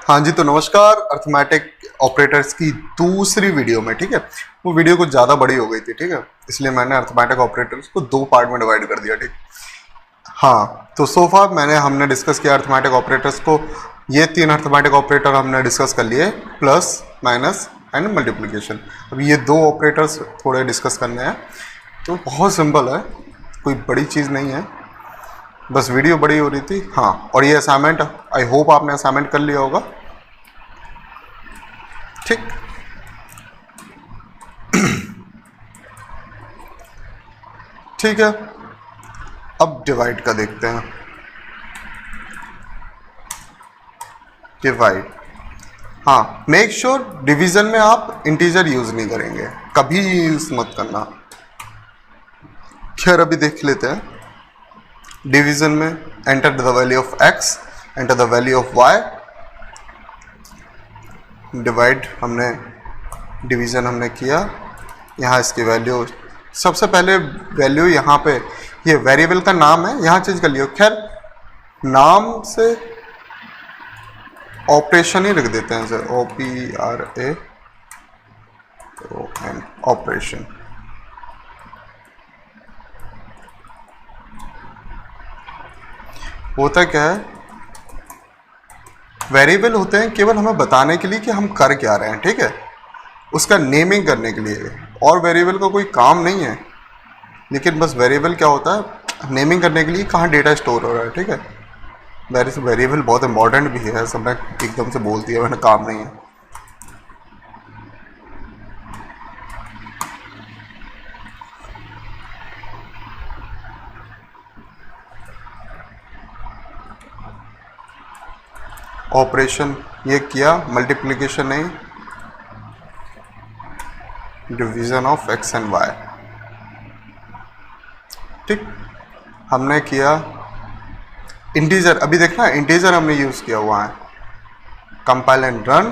हाँ जी, तो नमस्कार। अर्थमेटिक ऑपरेटर्स की दूसरी वीडियो में, ठीक है, वो वीडियो कुछ ज़्यादा बड़ी हो गई थी, ठीक है, इसलिए मैंने अर्थमेटिक ऑपरेटर्स को दो पार्ट में डिवाइड कर दिया, ठीक। हाँ, तो सोफा हमने डिस्कस किया अर्थमेटिक ऑपरेटर्स को। ये तीन अर्थमेटिक ऑपरेटर हमने डिस्कस कर लिए, प्लस, माइनस एंड मल्टीप्लिकेशन। अब ये दो ऑपरेटर्स थोड़े डिस्कस करने हैं, तो बहुत सिंपल है, कोई बड़ी चीज़ नहीं है, बस वीडियो बड़ी हो रही थी। हाँ, और ये असाइनमेंट, आई होप आपने असाइनमेंट कर लिया होगा, ठीक। ठीक है, अब डिवाइड का देखते हैं। डिवाइड, हाँ, मेक श्योर डिवीजन में आप इंटीजर यूज नहीं करेंगे, कभी यूज मत करना। खैर, अभी देख लेते हैं। डिवीजन में enter the value of X, enter the value of Y. Divide हमने, डिवीजन हमने किया, यहाँ इसकी वैल्यू, सबसे पहले वैल्यू यहाँ पे, ये वेरिएबल का नाम है, यहाँ चेंज कर लियो। खैर, नाम से ऑपरेशन ही लिख देते हैं, सर, OPRAON, ऑपरेशन। होता क्या है, वेरिएबल होते हैं केवल हमें बताने के लिए कि हम कर क्या रहे हैं, ठीक है, उसका नेमिंग करने के लिए, और वेरिएबल का कोई काम नहीं है। लेकिन बस वेरिएबल क्या होता है, नेमिंग करने के लिए कहाँ डेटा स्टोर हो रहा है, ठीक है। वेरिएबल बहुत इंपॉर्टेंट भी है, सबने एकदम से बोल दिया मैंने, काम नहीं है। ऑपरेशन ये किया, मल्टीप्लिकेशन नहीं, division of X and Y, ठीक। हमने किया इंटीजर, अभी देखना इंटीजर हमने यूज किया हुआ है। कंपाइल एंड रन,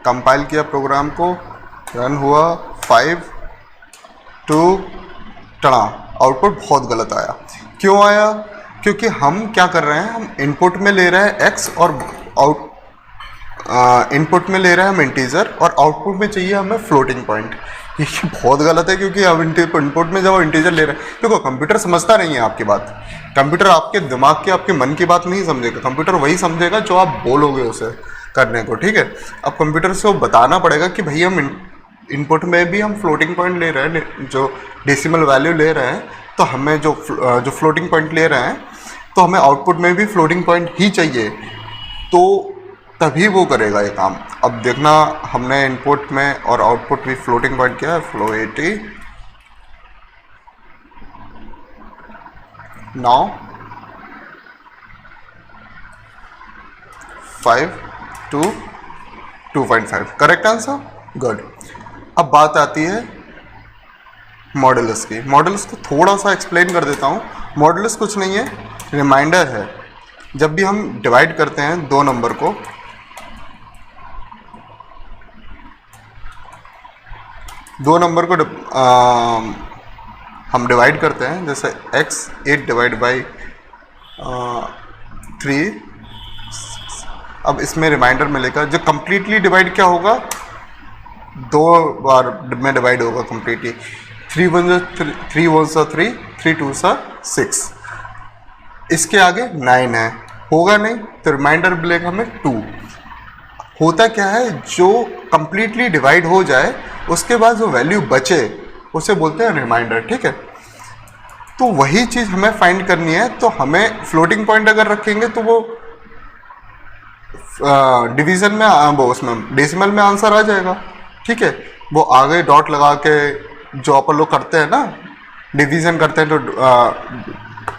कंपाइल किया प्रोग्राम को, रन हुआ, 5 2 टड़ा, आउटपुट बहुत गलत आया। क्यों आया? क्योंकि हम क्या कर रहे हैं, हम इनपुट में ले रहे हैं एक्स, और इनपुट में ले रहे हैं हम इंटीजर, और आउटपुट में चाहिए हमें फ्लोटिंग पॉइंट। ये बहुत गलत है, क्योंकि अब इनपुट में जब इंटीजर ले रहे हैं, देखो कंप्यूटर समझता नहीं है आपकी बात, कंप्यूटर आपके दिमाग की, आपके मन की बात नहीं समझेगा, कंप्यूटर वही समझेगा जो आप बोलोगे उसे करने को, ठीक है। अब कंप्यूटर से बताना पड़ेगा कि भाई हम इनपुट में भी हम फ्लोटिंग पॉइंट ले रहे हैं, जो डेसिमल वैल्यू ले रहे हैं, तो हमें जो फ्लोटिंग पॉइंट ले रहे हैं, तो हमें आउटपुट में भी फ्लोटिंग पॉइंट ही चाहिए, तो तभी वो करेगा ये काम। अब देखना, हमने इनपुट में और आउटपुट भी फ्लोटिंग पॉइंट किया है, फ्लोएटी। Now 5 2 2.5 correct answer, good. अब बात आती है मॉडुलस की। मॉडुलस को थोड़ा सा एक्सप्लेन कर देता हूँ। मॉडुलस कुछ नहीं है, रिमाइंडर है। जब भी हम डिवाइड करते हैं दो नंबर को, हम डिवाइड करते हैं, जैसे x 8 डिवाइड बाई 3। अब इसमें रिमाइंडर मिलेगा, जो कंप्लीटली डिवाइड क्या होगा, दो बार में डिवाइड होगा कंप्लीटली। 3 1 3, 3 2 6, इसके आगे 9 है, होगा नहीं, तो रिमाइंडर मिलेगा हमें 2। होता क्या है, जो कंप्लीटली डिवाइड हो जाए उसके बाद जो वैल्यू बचे उसे बोलते हैं रिमाइंडर, ठीक है। तो वही चीज़ हमें फाइंड करनी है। तो हमें फ्लोटिंग पॉइंट अगर रखेंगे तो वो डिवीजन में, वो उसमें डेसिमल में आंसर आ जाएगा, ठीक है। वो आगे डॉट लगा के, जो अपन लोग करते हैं ना, डिवीजन करते हैं, तो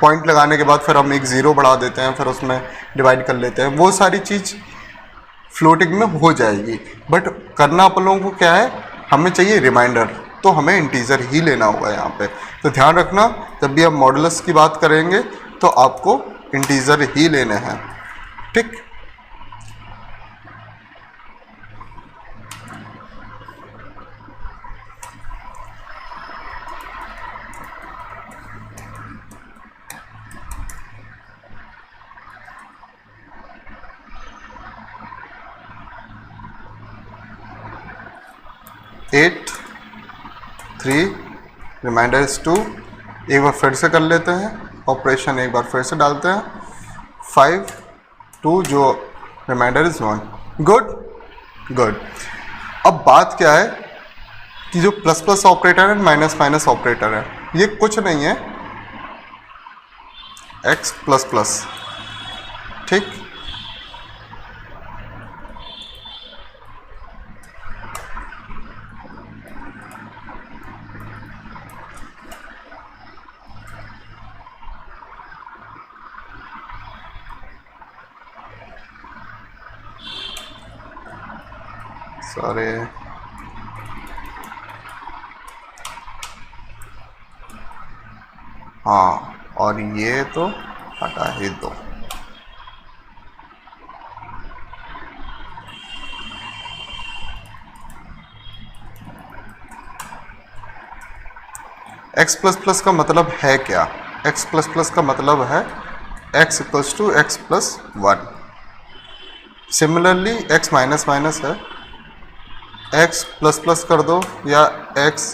पॉइंट लगाने के बाद फिर हम एक ज़ीरो बढ़ा देते हैं, फिर उसमें डिवाइड कर लेते हैं, वो सारी चीज़ फ्लोटिंग में हो जाएगी। बट करना अपन लोगों को क्या है, हमें चाहिए रिमाइंडर, तो हमें इंटीजर ही लेना होगा यहाँ पे। तो ध्यान रखना, जब भी हम मॉडुलस की बात करेंगे तो आपको इंटीजर ही लेने हैं, ठीक। 8 3 रिमाइंडर इज 2। एक बार फिर से कर लेते हैं ऑपरेशन, एक बार फिर से डालते हैं 5 2 जो रिमाइंडर इज 1। Good good. अब बात क्या है कि जो प्लस प्लस ऑपरेटर है माइनस माइनस ऑपरेटर है, ये कुछ नहीं है x प्लस प्लस, ठीक। सॉरी, हाँ, और ये तो हटा ही दो। x प्लस प्लस का मतलब है क्या? x प्लस प्लस का मतलब है x equals to x plus 1। Similarly x minus minus है, x प्लस प्लस कर दो या x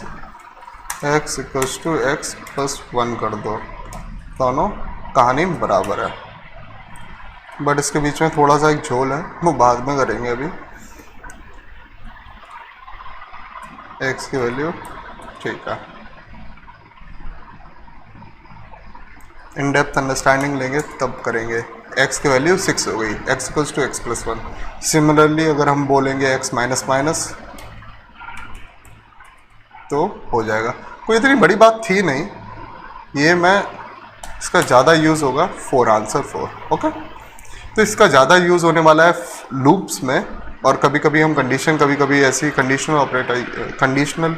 equals to x plus 1 कर दो, दोनों कहानी बराबर है। बट इसके बीच में थोड़ा सा एक झोल है, वो बाद में करेंगे। अभी x की वैल्यू, ठीक है, इन डेप्थ अंडरस्टैंडिंग लेंगे तब करेंगे। x की वैल्यू 6 हो गई, x equals to x plus 1। Similarly अगर हम बोलेंगे x माइनस माइनस तो हो जाएगा। कोई इतनी बड़ी बात थी नहीं ये, मैं इसका ज़्यादा यूज़ होगा 4, आंसर 4। ओके, तो इसका ज़्यादा यूज़ होने वाला है लूप्स में, और कभी कभी हम कंडीशन, कभी कभी ऐसी conditional operator, conditional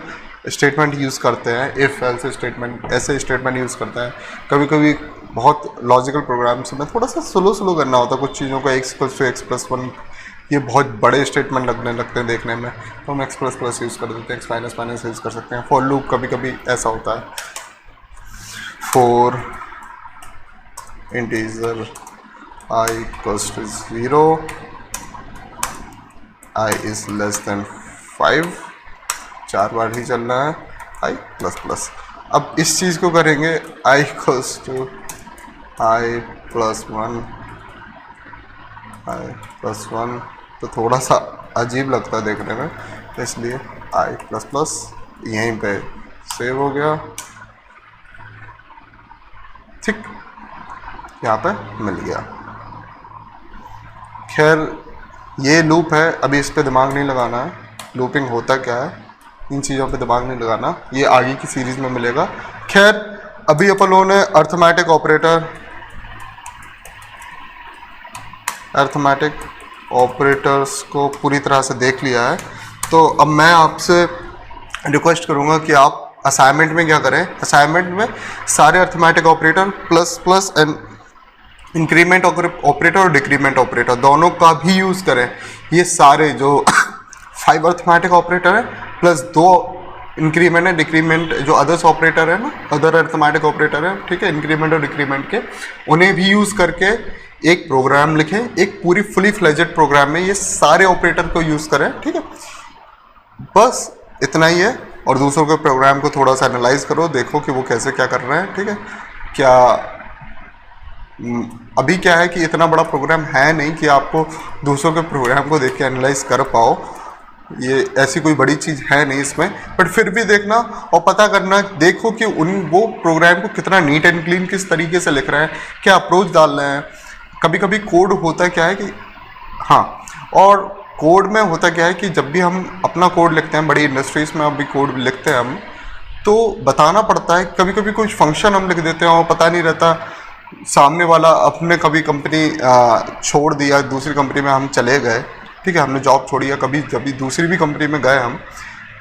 statement use करते हैं, इफ़ एल्स स्टेटमेंट, ऐसे स्टेटमेंट यूज़ करते हैं। कभी कभी बहुत लॉजिकल प्रोग्राम्स में थोड़ा सा स्लो करना होता है कुछ चीज़ों को, x equals to x plus 1, ये बहुत बड़े स्टेटमेंट लगने लगते हैं देखने में, तो हम x प्लस प्लस यूज़ कर देते हैं, x माइनस माइनस यूज़ कर सकते हैं। फॉर लूप कभी कभी ऐसा होता है, for integer I equals to 0, I is less than 5, 4 बार ही चलना है, I प्लस प्लस। अब इस चीज़ को करेंगे I equals to I plus 1, I plus 1, तो थोड़ा सा अजीब लगता है देखने में, इसलिए I प्लस प्लस यहीं पे सेव हो गया, ठीक, यहाँ पे मिल गया। खैर ये लूप है, अभी इस पे दिमाग नहीं लगाना है, लूपिंग होता क्या है इन चीज़ों पे दिमाग नहीं लगाना, ये आगे की सीरीज में मिलेगा। खैर अभी अपन लोगों ने अर्थमेटिक ऑपरेटर, अर्थमेटिक ऑपरेटर्स को पूरी तरह से देख लिया है, तो अब मैं आपसे रिक्वेस्ट करूंगा कि आप असाइनमेंट में क्या करें, असाइनमेंट में सारे arithmetic operator plus plus and increment operator और डिक्रीमेंट ऑपरेटर दोनों का भी यूज़ करें। ये सारे जो 5 अर्थमेटिक ऑपरेटर है प्लस 2 इंक्रीमेंट है, डिक्रीमेंट जो अदर्स ऑपरेटर है ना, अदर अर्थमेटिक ऑपरेटर है, ठीक है, इंक्रीमेंट और डिक्रीमेंट के, उन्हें भी यूज़ करके एक प्रोग्राम लिखें, एक पूरी फुली फ्लेजेड प्रोग्राम में ये सारे ऑपरेटर को यूज़ करें, ठीक है। बस इतना ही है, और दूसरों के प्रोग्राम को थोड़ा सा एनालाइज करो, देखो कि वो कैसे क्या कर रहे हैं, ठीक है। क्या अभी क्या है कि इतना बड़ा प्रोग्राम है नहीं कि आपको दूसरों के प्रोग्राम को देख के एनालाइज कर पाओ, ये ऐसी कोई बड़ी चीज़ है नहीं इसमें, बट फिर भी देखना और पता करना, देखो कि वो प्रोग्राम को कितना नीट एंड क्लीन किस तरीके से लिख रहे हैं, क्या अप्रोच डाल रहे हैं। कभी कभी कोड होता क्या है कि हाँ, और कोड में होता क्या है कि जब भी हम अपना कोड लिखते हैं, बड़ी इंडस्ट्रीज में अभी कोड लिखते हैं हम, तो बताना पड़ता है, कभी कभी कुछ फंक्शन हम लिख देते हैं और पता नहीं रहता, सामने वाला अपने कभी कंपनी छोड़ दिया, दूसरी कंपनी में हम चले गए, ठीक है, हमने जॉब छोड़ी, या कभी जब भी दूसरी भी कंपनी में गए हम,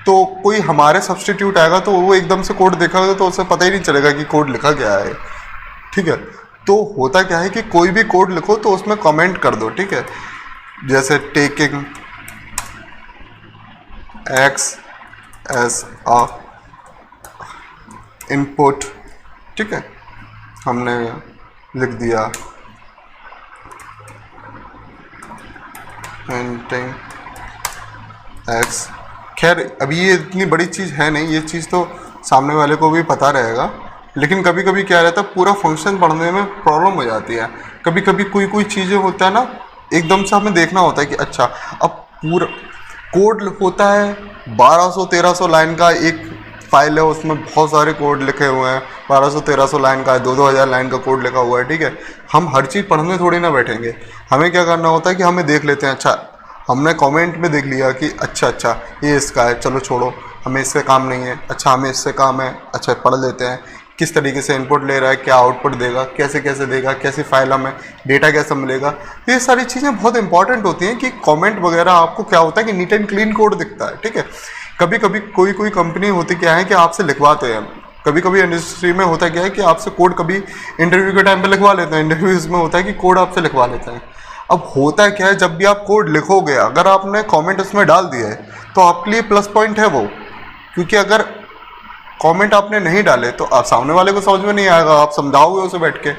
तो कोई हमारे सब्सटीट्यूट आएगा तो वो एकदम से कोड देखेगा तो उसे पता ही नहीं चलेगा कि कोड लिखा क्या है, ठीक है। तो होता क्या है कि कोई भी कोड लिखो तो उसमें कमेंट कर दो, ठीक है, जैसे taking x as a input, ठीक है, हमने लिख दिया एंटिंग एक्स। खैर अभी ये इतनी बड़ी चीज़ है नहीं, ये चीज़ तो सामने वाले को भी पता रहेगा, लेकिन कभी कभी क्या रहता है पूरा फंक्शन पढ़ने में प्रॉब्लम हो जाती है। कभी कभी कोई चीज़ें होता है ना, एकदम से हमें देखना होता है कि अच्छा अब पूरा कोड होता है 1200-1300 लाइन का एक फाइल है, उसमें बहुत सारे कोड लिखे हुए हैं, 1200-1300 लाइन का है, 2-2000 लाइन का कोड लिखा हुआ है, ठीक है। हम हर चीज़ पढ़ने थोड़ी ना बैठेंगे, हमें क्या करना होता है कि हमें देख लेते हैं, अच्छा हमने कमेंट में देख लिया कि अच्छा ये इसका है, चलो छोड़ो हमें इससे काम नहीं है, अच्छा हमें इससे काम है, अच्छा पढ़ लेते हैं किस तरीके से इनपुट ले रहा है, क्या आउटपुट देगा, कैसे देगा, कैसी फाइल हमें डेटा कैसे मिलेगा। ये सारी चीज़ें बहुत इंपॉर्टेंट होती हैं कि कमेंट वगैरह आपको क्या होता है कि नीट एंड क्लीन कोड दिखता है, ठीक है। कभी कभी कोई कंपनी होती क्या है कि आपसे लिखवाते हैं, कभी कभी इंडस्ट्री में होता क्या है कि आपसे कोड कभी इंटरव्यू के टाइम पे लिखवा लेते हैं, इंटरव्यूज़ में होता है कि कोड आपसे लिखवा लेते हैं। अब होता क्या है, जब भी आप कोड लिखोगे अगर आपने कमेंट उसमें डाल दिया है तो आपके लिए प्लस पॉइंट है वो, क्योंकि अगर कमेंट आपने नहीं डाले तो आप सामने वाले को समझ में नहीं आएगा, आप समझाओगे उसे बैठ के,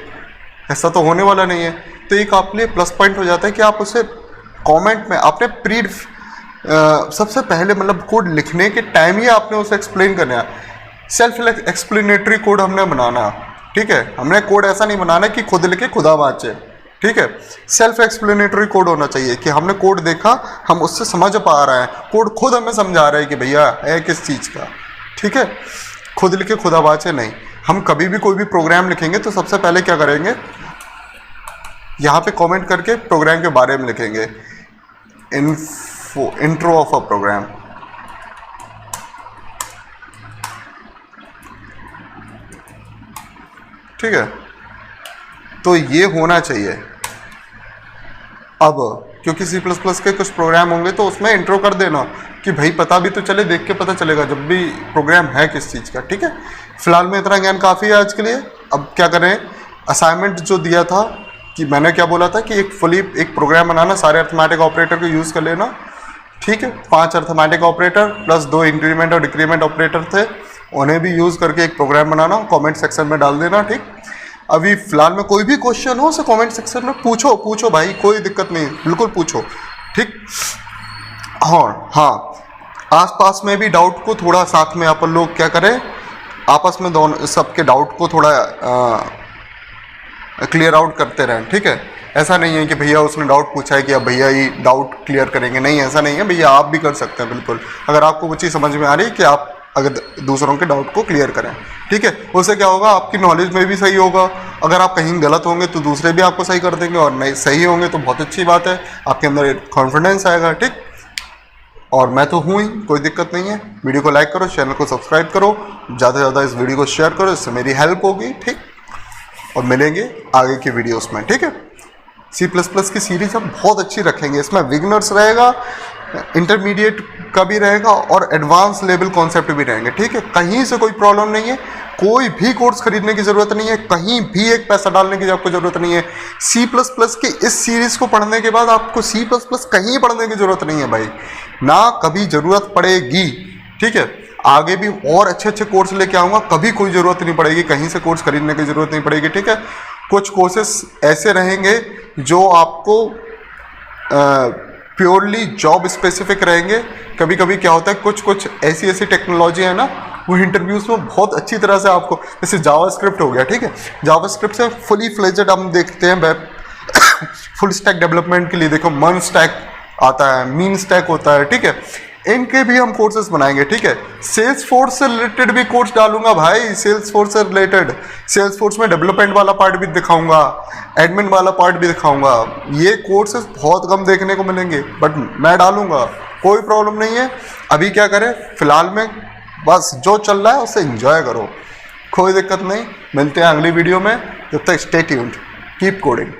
ऐसा तो होने वाला नहीं है। तो एक आपके लिए प्लस पॉइंट हो जाता है कि आप उसे कमेंट में आपने सबसे पहले मतलब कोड लिखने के टाइम ही आपने उसे एक्सप्लेन करना है, सेल्फ एक्सप्लेनेटरी कोड हमने बनाना, ठीक है। हमने कोड ऐसा नहीं बनाना कि खुद लिखे खुदा बाँचे, ठीक है। सेल्फ एक्सप्लेनेटरी कोड होना चाहिए कि हमने कोड देखा, हम उससे समझ पा रहे हैं, कोड खुद हमें समझा रहा है कि भैया है किस चीज़ का, ठीक है। खुद लिखे खुदा बाचे नहीं। हम कभी भी कोई भी प्रोग्राम लिखेंगे तो सबसे पहले क्या करेंगे, यहाँ पे कमेंट करके प्रोग्राम के बारे में लिखेंगे, इंट्रो ऑफ अ प्रोग्राम, ठीक है। तो ये होना चाहिए। अब क्योंकि C++ के कुछ प्रोग्राम होंगे तो उसमें इंट्रो कर देना कि भाई पता भी तो चले, देख के पता चलेगा जब भी प्रोग्राम है किस चीज़ का, ठीक है। फिलहाल में इतना ज्ञान काफ़ी है आज के लिए। अब क्या करें, असाइनमेंट जो दिया था कि मैंने क्या बोला था कि एक प्रोग्राम बनाना, सारे अर्थमेटिक ऑपरेटर को यूज़ कर लेना, ठीक है। 5 अर्थमेटिक ऑपरेटर प्लस 2 इंक्रीमेंट और डिक्रीमेंट ऑपरेटर थे, उन्हें भी यूज़ करके एक प्रोग्राम बनाना, कमेंट सेक्शन में डाल देना, ठीक। अभी फिलहाल में कोई भी क्वेश्चन हो उसे कमेंट सेक्शन में पूछो भाई, कोई दिक्कत नहीं, बिल्कुल पूछो, ठीक। हाँ आसपास में भी डाउट को थोड़ा साथ में अपन लोग क्या करें, आपस में दोनों सबके डाउट को थोड़ा क्लियर आउट करते रहें, ठीक है। ऐसा नहीं है कि भैया उसने डाउट पूछा है कि अब भैया ही डाउट क्लियर करेंगे, नहीं ऐसा नहीं है भैया, आप भी कर सकते हैं बिल्कुल। अगर आपको कुछ चीज़ समझ में आ रही है कि आप अगर दूसरों के डाउट को क्लियर करें, ठीक है, उससे क्या होगा, आपकी नॉलेज में भी सही होगा। अगर आप कहीं गलत होंगे तो दूसरे भी आपको सही कर देंगे, और नहीं सही होंगे तो बहुत अच्छी बात है, आपके अंदर एक कॉन्फिडेंस आएगा, ठीक। और मैं तो हूँ ही, कोई दिक्कत नहीं है। वीडियो को लाइक करो, चैनल को सब्सक्राइब करो, ज़्यादा से ज़्यादा इस वीडियो को शेयर करो, इससे मेरी हेल्प होगी, ठीक। और मिलेंगे आगे की वीडियोस में, ठीक है। C++ की सीरीज हम बहुत अच्छी रखेंगे, इसमें बिगिनर्स रहेगा, इंटरमीडिएट का भी रहेगा और एडवांस लेवल कॉन्सेप्ट भी रहेंगे, ठीक है। कहीं से कोई प्रॉब्लम नहीं है, कोई भी कोर्स खरीदने की ज़रूरत नहीं है, कहीं भी एक पैसा डालने की आपको ज़रूरत नहीं है। C++ की इस सीरीज़ को पढ़ने के बाद आपको C++ कहीं पढ़ने की ज़रूरत नहीं है भाई, ना कभी ज़रूरत पड़ेगी, ठीक है। आगे भी और अच्छे कोर्स लेके आऊँगा, कभी कोई ज़रूरत नहीं पड़ेगी, कहीं से कोर्स खरीदने की ज़रूरत नहीं पड़ेगी, ठीक है। कुछ कोर्सेस ऐसे रहेंगे जो आपको प्योरली जॉब स्पेसिफिक रहेंगे। कभी कभी क्या होता है, कुछ ऐसी टेक्नोलॉजी है ना, वो इंटरव्यूज़ में बहुत अच्छी तरह से आपको, जैसे जावास्क्रिप्ट हो गया, ठीक है। जावास्क्रिप्ट से फुली फ्लेजेड हम देखते हैं वेब फुल स्टैक डेवलपमेंट के लिए, देखो मन स्टैक आता है, मीन स्टैक होता है, ठीक है। इनके भी हम कोर्सेज बनाएंगे, ठीक है। सेल्स फोर्स से रिलेटेड भी कोर्स डालूंगा भाई, सेल्स फोर्स से रिलेटेड, सेल्स फोर्स में डेवलपमेंट वाला पार्ट भी दिखाऊंगा, एडमिन वाला पार्ट भी दिखाऊंगा। ये कोर्सेज बहुत कम देखने को मिलेंगे, बट मैं डालूंगा, कोई प्रॉब्लम नहीं है। अभी क्या करें, फिलहाल में बस जो चल रहा है उसे एंजॉय करो, कोई दिक्कत नहीं। मिलते हैं अगली वीडियो में, जब तक स्टे ट्यून्ड, कीप कोडिंग।